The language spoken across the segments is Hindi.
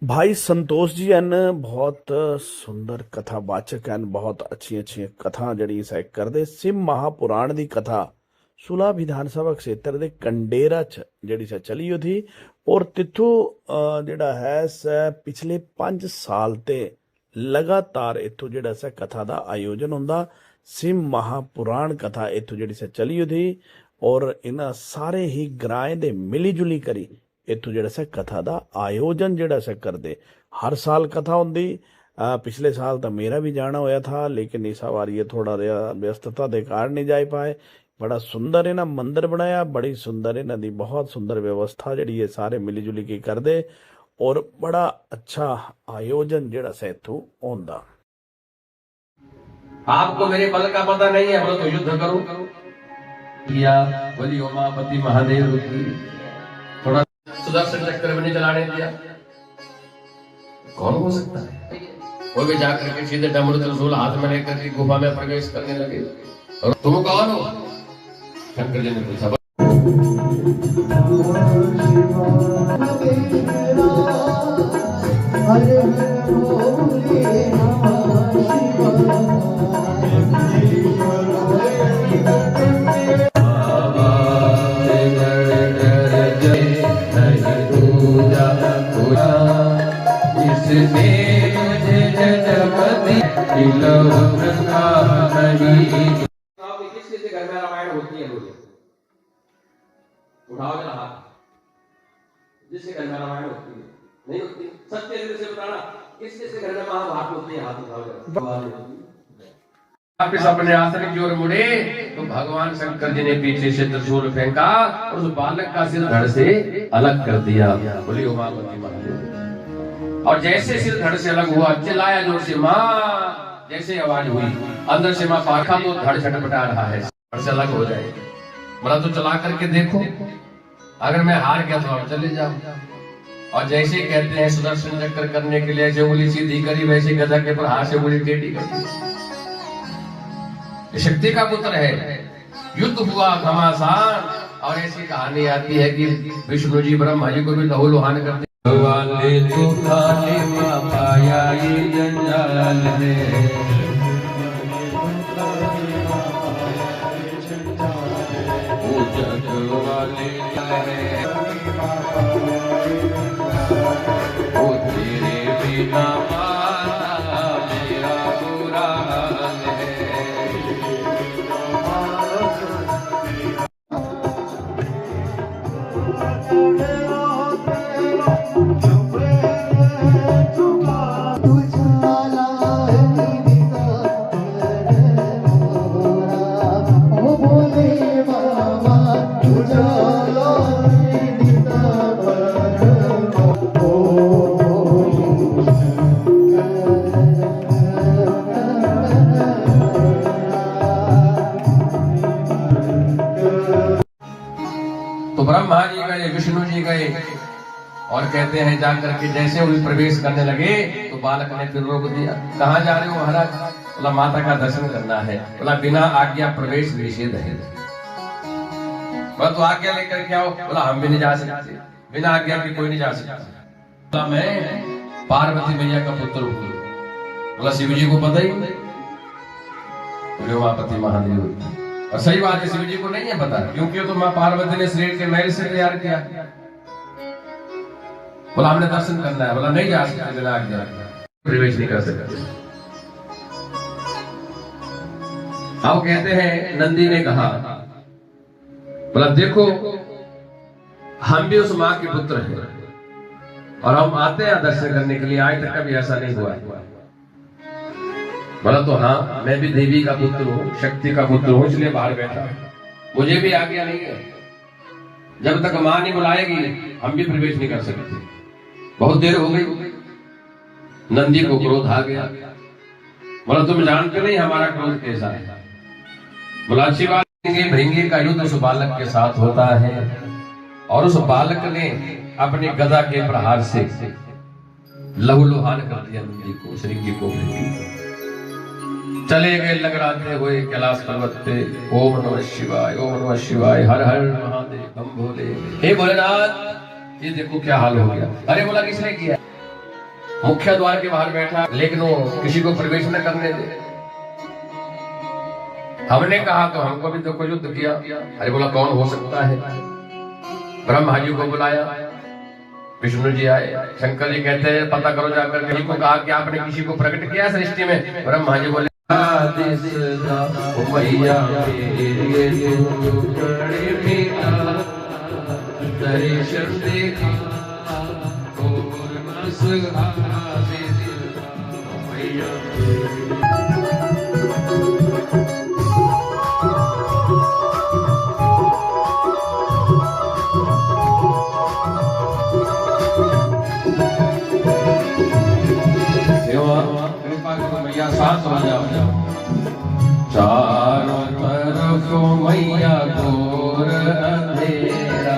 भाई संतोष जी ਹਨ बहुत सुंदर कथावाचक ਹਨ बहुत अच्छी अच्छी कथा ਜਿਹੜੀ ਸਹਿ ਕਰਦੇ ਸਿਮ महापुराण ਦੀ कथा ਸੁਲਾ ਵਿਧਾਨ ਸਭਾ ਖੇਤਰ ਦੇ ਕੰਡੇਰਾ ਚ ਜਿਹੜੀ ਸਹਿ ਚਲੀ ਉਹਦੀ ਔਰ ਤਿੱਥੋਂ ਜਿਹੜਾ ਹੈ ਸਹਿ ਪਿਛਲੇ 5 ਸਾਲ ਤੇ ਲਗਾਤਾਰ ਇੱਥੋਂ ਜਿਹੜਾ ਸਹਿ ਕਥਾ ਦਾ ਆਯੋਜਨ ਹੁੰਦਾ ਸਿਮ महापुराण ਕਥਾ ਇੱਥੋਂ ਜਿਹੜੀ ਸਹਿ ਚਲੀ ਉਹਦੀ ਔਰ ਇਹਨਾਂ ਸਾਰੇ ਹੀ ਗ੍ਰਾਏ ਦੇ ਮਿਲੀ ਜੁਲੀ ਕਰੀ इतों जो कथा का आयोजन जोड़ा करते हर साल कथा होंगी। पिछले साल तो मेरा भी जाना होया था लेकिन इस बार ये थोड़ा व्यस्तता के कारण नहीं जा पाए। बड़ा सुंदर इन्हें मंदिर बनाया, बड़ी सुंदर इन्हों की बहुत सुंदर व्यवस्था जी है, सारे मिली जुली के करते और बड़ा अच्छा आयोजन जोड़ा इतों होंदा। आपको मेरे बल का पता नहीं है, बोलो तो युद्ध करो या बोली उमापति महादेव की। थोड़ा सुदर्शन चक्र भी नहीं चलाने दिया, कौन हो सकता है? वो भी जाकर के सीधे डमरू त्रिशूल हाथ में लेकर के गुफा में प्रवेश करने लगे। और तुम कौन हो? शंकर जी ने पूछा। किसके घर में रामायण होती है? उठाओ जरा हाथ, जिसके घर में रामायण होती है। नहीं होती? सत्य दिल से बताना, किसके घर में महाभारत होती है? हाथ उठाओ जरा। वापिस अपने आसन की ओर मुड़े तो भगवान शंकर जी ने पीछे से त्रिशूल फेंका और उस बालक का सिर धड़ से अलग कर दिया। बोली उमापति महादेव। और जैसे सिर धड़ से अलग हुआ, चिल्लाया जोर से माँ, जैसे आवाज हुई अंदर से माँ पाखा तो धड़ छटपटा रहा है, धड़ से अलग हो जाए। बोला तो चला करके देखो, अगर मैं हार गया तो आप चले जाओ। और जैसे कहते हैं सुदर्शन चक्कर करने के लिए ऐसे उंगली सीधी करी, वैसे गदा के प्रहार से उंगली टेढ़ी करी। शक्ति का पुत्र है, युद्ध हुआ घमासान। और ऐसी कहानी आती है कि विष्णु जी ब्रह्मा जी को भी लहू लुहान करते। भगवान ने तो खाने में पाया ये जंजाल है, वो जग वाले है, वो तेरे बिना माना मेरा बुरा हाल है। तो ब्रह्मा जी गए, विष्णु जी गए और कहते हैं जाकर के जैसे वो प्रवेश करने लगे तो बालक ने फिर रोक दिया। कहाँ जा रहे हो महाराज? बोला माता का दर्शन करना है। बोला बिना आज्ञा प्रवेश निषेध है। बोला तो आज्ञा लेकर के आओ। बोला हम भी नहीं जा सकते, बिना आज्ञा के कोई नहीं जा सकता। बोला मैं पार्वती मैया का पुत्र हूँ। बोला शिव जी को पता ही नहीं? बोले उमापति महादेव। और सही बात है, शिव जी को नहीं है पता, क्योंकि तो मां पार्वती ने शरीर के मैल से तैयार किया। बोला हमने दर्शन करना है। बोला नहीं जा सकते, बिना आज्ञा प्रवेश नहीं कर सकते। अब कहते हैं नंदी ने कहा, बोला देखो हम भी उस मां के पुत्र हैं और हम आते हैं दर्शन करने के लिए, आज तक कभी ऐसा नहीं हुआ है। बोला तो हाँ, मैं भी देवी का पुत्र हूँ, शक्ति का पुत्र हूँ, इसलिए बाहर बैठा। मुझे भी आज्ञा नहीं है, जब तक मां नहीं बुलाएगी हम भी प्रवेश नहीं कर सकते। बहुत देर हो गई, नंदी को क्रोध आ गया। बोला तुम जानते नहीं हमारा क्रोध कैसा है? बोला अच्छी बात, भृंगी का युद्ध उस बालक के साथ होता है और उस बालक ने अपनी गदा के प्रहार से लहूलुहान कर दिया नंदी को, श्रृंगी को, भृंगी को। चले गए लगराते हुए कैलाश पर्वत पे। ओम नमः शिवाय, ओम नमः शिवाय, हर हर महादेव, हम भोले। हे भोलेनाथ, ये देखो क्या हाल हो गया। अरे बोला किसने किया? मुख्य द्वार के बाहर बैठा, लेकिन वो किसी को प्रवेश न करने दे। हमने कहा तो हमको भी तो कोई युद्ध किया। अरे बोला कौन हो सकता है? ब्रह्मा जी को बुलाया, विष्णु जी आए, शंकर जी कहते हैं पता करो जाकर। किसी को कहा कि आपने किसी को प्रकट किया सृष्टि में? ब्रह्मा जी बोले दर्शन देखा मैया साथ हो जाओ। चारों तरफ मैया घोर अंधेरा,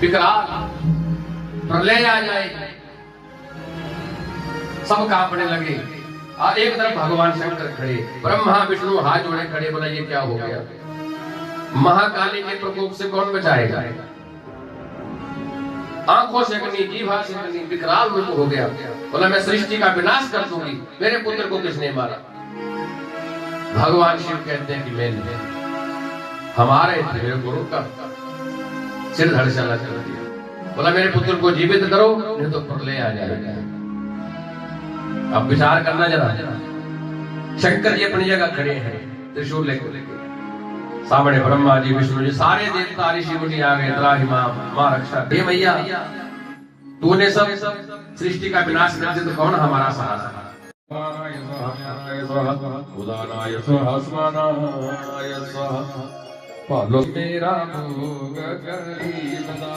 विकराल प्रलय आ जाए, सब कांपने लगे। और एक तरफ भगवान शंकर खड़े, ब्रह्मा विष्णु हाथ जोड़े खड़े। बोला ये क्या हो गया? महाकाली के प्रकोप से कौन बचाएगा? आंखों से अग्नि, जीवा से अग्नि, विकराल रूप हो गया। बोला मैं सृष्टि का विनाश कर दूंगी। मेरे पुत्र को किसने मारा? भगवान शिव कहते हैं कि मैंने, हमारे मेरे गुरु का सिर धड़सला कर दिया। बोला मेरे पुत्र को जीवित करो, नहीं तो प्रलय आ जाएगा। अब विचार करना जरा। शंकर जी अपनी जगह खड़े हैं, त्रिशूल लेकर सामने ब्रह्मा जी, विष्णु जी, सारे देवता ऋषि मुनि आ गए। त्राहि मां रक्षा, हे मैया तूने सब सृष्टि का विनाश कर दिया, तो कौन हमारा सहारा? उदानाय स्वाहा, स्वानाय स्वाहा, पालो मेरा भोग करीबदा,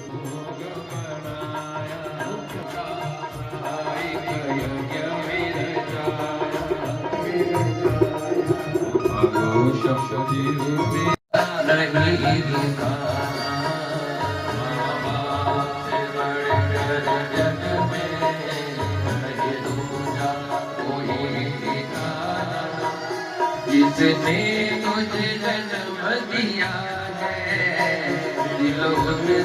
भोग बनाया यज्ञ मेरे शक्ति रूपे नहीं दुखा, जिसने तुझे जन्म दिया है, दिलों में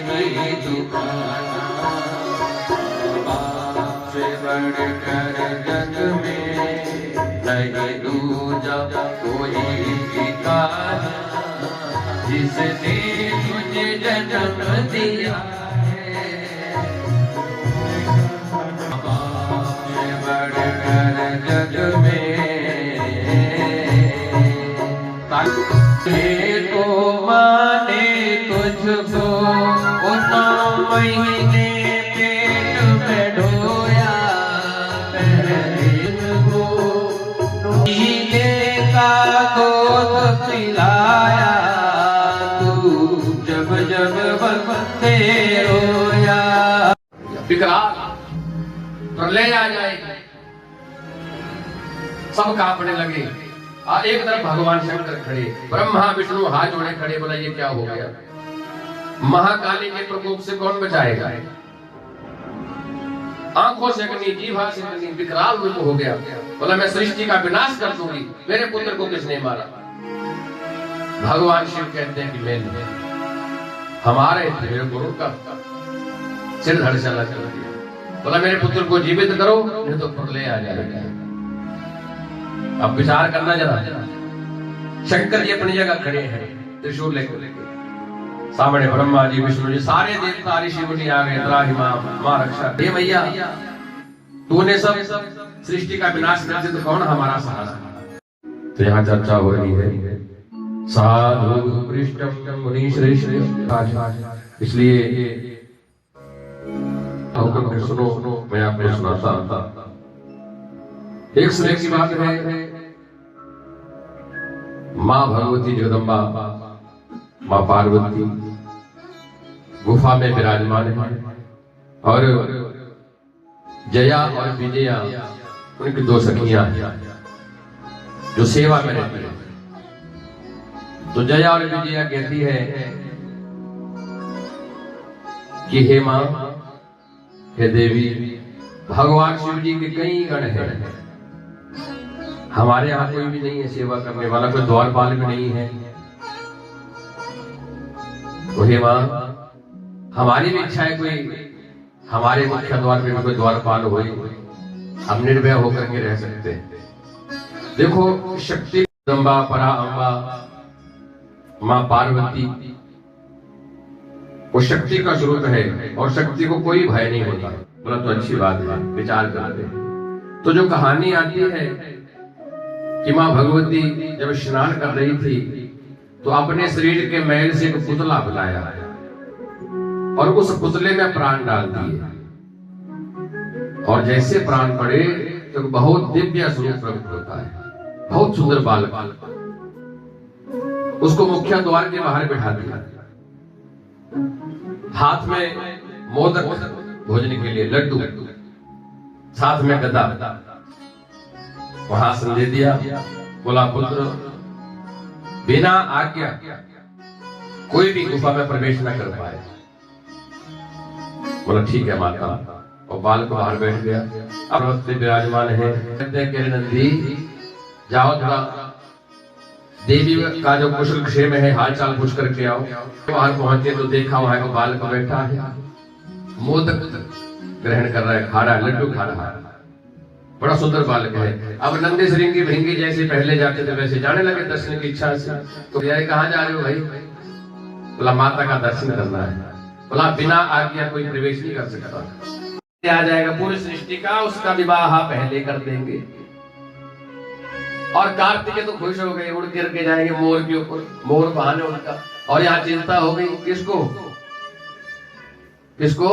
नहीं दुखाना, बाप से बढ़कर जग में नहीं दूजा कोई ठिकाना। जिसने तुझे जन्म दिया है, बाप से बढ़कर जग में तो माने तुझको, वो 9 महीने पेट में ढोया, नीले का दूध पिलाया, तू जब जब बंदे रोया। विकराल प्रलय आ जाए, सब कांपने लगे। और एक तरफ भगवान शंकर खड़े, ब्रह्मा विष्णु हाथ जोड़े खड़े। बोला ये क्या हो गया? महाकाली के प्रकोप से कौन बचाएगा? आंखों से अग्नि, जीवा से अग्नि, विकराल रूप हो गया। बोला मैं सृष्टि का विनाश कर दूंगी। मेरे पुत्र को किसने मारा? भगवान शिव कहते हैं कि मैंने, हमारे मेरे गुरु का सिर धड़सला कर दिया। बोला मेरे पुत्र को जीवित करो, नहीं तो प्रलय आ जाएगा। अब विचार करना जरा। शंकर जी अपनी जगह खड़े हैं, त्रिशूल लेकर सामने ब्रह्मा जी, विष्णु जी, सारे देवता ऋषि मुनि आ गए। त्राहि मां रक्षा, हे मैया तूने सब सृष्टि का विनाश कर दिया, तो कौन हमारा सहारा? तो यहाँ चर्चा हो रही है साधु पृष्ठम मुनि श्रेष्ठ। इसलिए सुनो, मैं आपको सुनाता था। एक समय की बात है, मां भगवती जगदम्बा, मां पार्वती गुफा में विराजमान है, और जया और विजया उनकी 2 सखियां जो सेवा में रहती है। तो जया और विजया कहती है कि हे मां, हे देवी, भगवान शिव जी के कई गण हैं, हमारे यहाँ कोई भी नहीं है सेवा करने वाला, कोई द्वारपाल भी नहीं है। तो हे मां, हमारी भी इच्छा है कोई हमारे मुख्य द्वार पे भी कोई द्वारपाल हो, हम निर्भय होकर के रह सकते हैं। देखो शक्ति अम्बा, परा अम्बा, मां पार्वती वो शक्ति का स्वरूप है और शक्ति को कोई भय नहीं होता। बोला तो अच्छी बात है, विचार करते हैं। तो जो कहानी आती है कि मां भगवती जब स्नान कर रही थी तो अपने शरीर के मैल से एक पुतला बनाया और उस पुतले में प्राण डाल दिए और जैसे प्राण पड़े तो बहुत दिव्य स्वरूप प्रकट होता है, बहुत सुंदर बालक। उसको मुख्य द्वार के बाहर बैठा दिया, हाथ में मोदक भोजन के लिए लड्डू, साथ में गदा, वहां आसन दे दिया। बोला पुत्र बिना आज्ञा कोई भी गुफा में प्रवेश न कर पाए। बोला ठीक है माता, और बालक बाहर बैठ गया। अब विराजमान है, कहते हैं कि नंदी जाओ थोड़ा देवी का जो कुशल क्षेम है हाल चाल पूछ करके आओ। बाहर पहुंचे तो देखा वहां एक बालक बैठा है, मोदक ग्रहण कर रहा है, खा रहा है, लड्डू खा रहा है, बड़ा सुंदर बालक है। अब नंदी श्रृंगी भृंगी जैसे पहले जाते थे वैसे जाने लगे दर्शन की इच्छा से। तो कहाँ जा रहे हो भाई? बोला माता का दर्शन करना है। बोला बिना आज्ञा कोई प्रवेश नहीं कर सकता। आ जाएगा पूरी सृष्टि का, उसका विवाह पहले कर देंगे। और कार्तिकेय तो खुश हो गए, उड़ गिर के जाएंगे मोर के ऊपर, मोर बहाने उनका। और यहाँ चिंता हो गई किसको? किसको?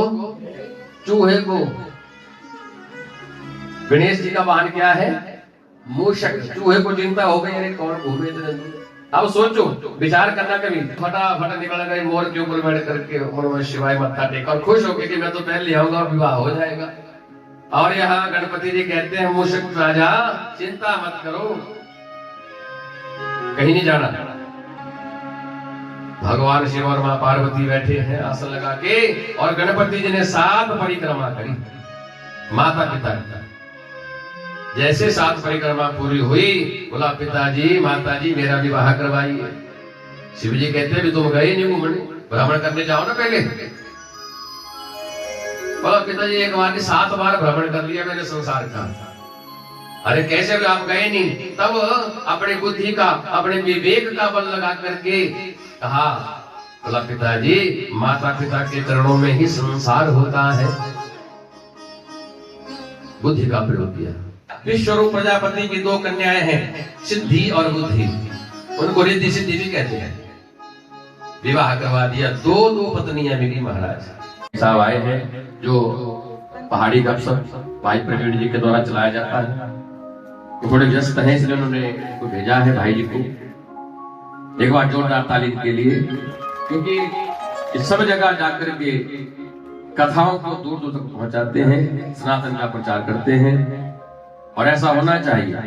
चूहे को। गणेश जी का वाहन क्या है? मूषक। चूहे को चिंता हो गई, अरे कौन घूमे थे। अब सोचो, विचार करना कभी। फटाफट निकल गए मोर के ऊपर बैठ करके, और शिवाय मत्था टेका और खुश हो गए कि मैं तो पहले आऊंगा, विवाह हो जाएगा। और यहाँ गणपति जी कहते हैं मूषक राजा चिंता मत करो, कहीं नहीं जाना। भगवान शिव और मां पार्वती बैठे हैं आसन लगा के, और गणपति जी ने 7 परिक्रमा करी माता पिता की। जैसे 7 परिक्रमा पूरी हुई, बोला पिताजी माताजी मेरा विवाह करवाइए। शिव जी कहते भी तुम गए नहीं घूमने, भ्रमण करने जाओ ना पहले। बोला पिताजी एक बार नहीं 7 बार भ्रमण कर लिया मैंने संसार का। अरे कैसे भी आप गए नहीं? तब अपने बुद्धि का, अपने विवेक का बल लगा करके कहा। बोला पिताजी माता पिता के चरणों में ही संसार होता है। बुद्धि का प्रयोग किया। विश्वरूप प्रजापति की 2 कन्याएं हैं, सिद्धि और बुद्धि, उनको रिद्धि सिद्धि भी कहते हैं। विवाह करवा दिया, 2 पत्नियां मिली महाराज। साहब आए हैं जो पहाड़ी गपशप भाई प्रवीण जी के द्वारा चलाया जाता है। तो थोड़े व्यस्त हैं इसलिए उन्होंने को भेजा है भाई जी को। एक बार जोरदार ताली के लिए, क्योंकि इस सब जगह जाकर के कथाओं को दूर दूर तक पहुंचाते हैं, सनातन का प्रचार करते हैं। और ऐसा होना चाहिए।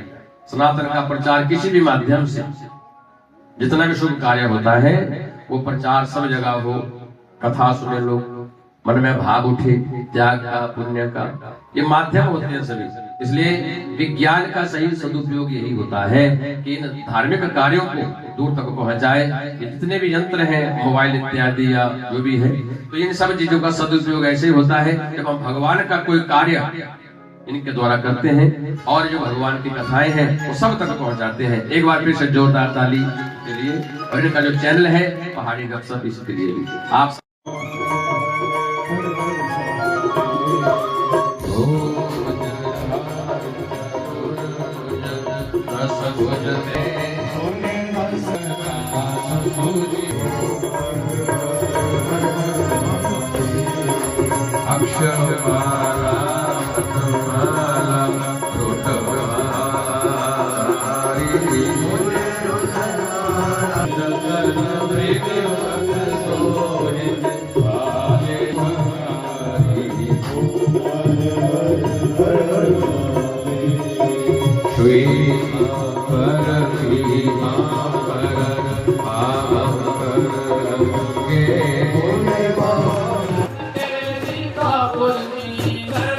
सनातन का प्रचार किसी भी माध्यम से, जितना भी शुभ कार्य होता है वो प्रचार सब जगह हो, कथा सुने लोग, मन में भाव उठे, त्याग का, पुण्य का, ये माध्यम होते हैं सभी। इसलिए विज्ञान का सही सदुपयोग यही होता है कि इन धार्मिक कार्यों को दूर तक पहुंचाए। जितने भी यंत्र हैं, मोबाइल इत्यादि या जो भी है, तो इन सब चीजों का सदुपयोग ऐसे ही होता है जब हम भगवान का कोई कार्य इनके द्वारा करते हैं और जो भगवान की कथाएं हैं वो सब तक पहुंचाते हैं। एक बार फिर से जोरदार ताली के लिए। और इनका जो चैनल है पहाड़ी गपशप, इसके लिए भी आप का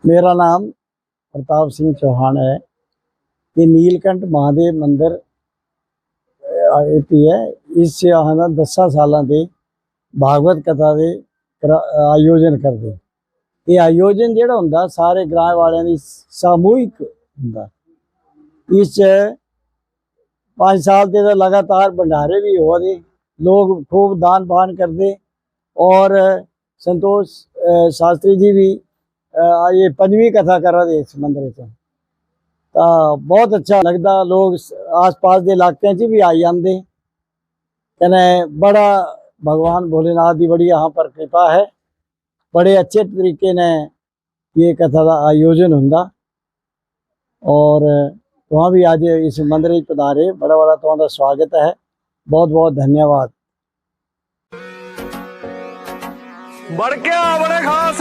मेरा नाम प्रताप सिंह चौहान है। ये नीलकंठ महादेव मंदिर है। इस अस 10 सालों के भागवत कथा के आयोजन करते। ये आयोजन जोड़ा होंगे सारे ग्रां वालों की सामूहिक होंगे। इस 5 साल से लगातार भंडारे भी हो रहे, लोग खूब दान पान करते और संतोष शास्त्री जी भी ये 5वीं कथा कर रहे इस मंदिर से। तो बहुत अच्छा लगता, लोग आस पास के इलाकों च भी आई जाते। कने बड़ा भगवान भोलेनाथ की बड़ी यहाँ पर कृपा है। बड़े अच्छे तरीके ने ये कथा का आयोजन होंगे और तुम भी आज इस मंदिर पधारे, बड़ा बड़ा तुम्हारा स्वागत है। बहुत बहुत धन्यवाद। बढ़ के बड़े खास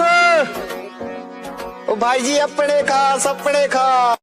ओ भाई जी अपने खास अपने खास।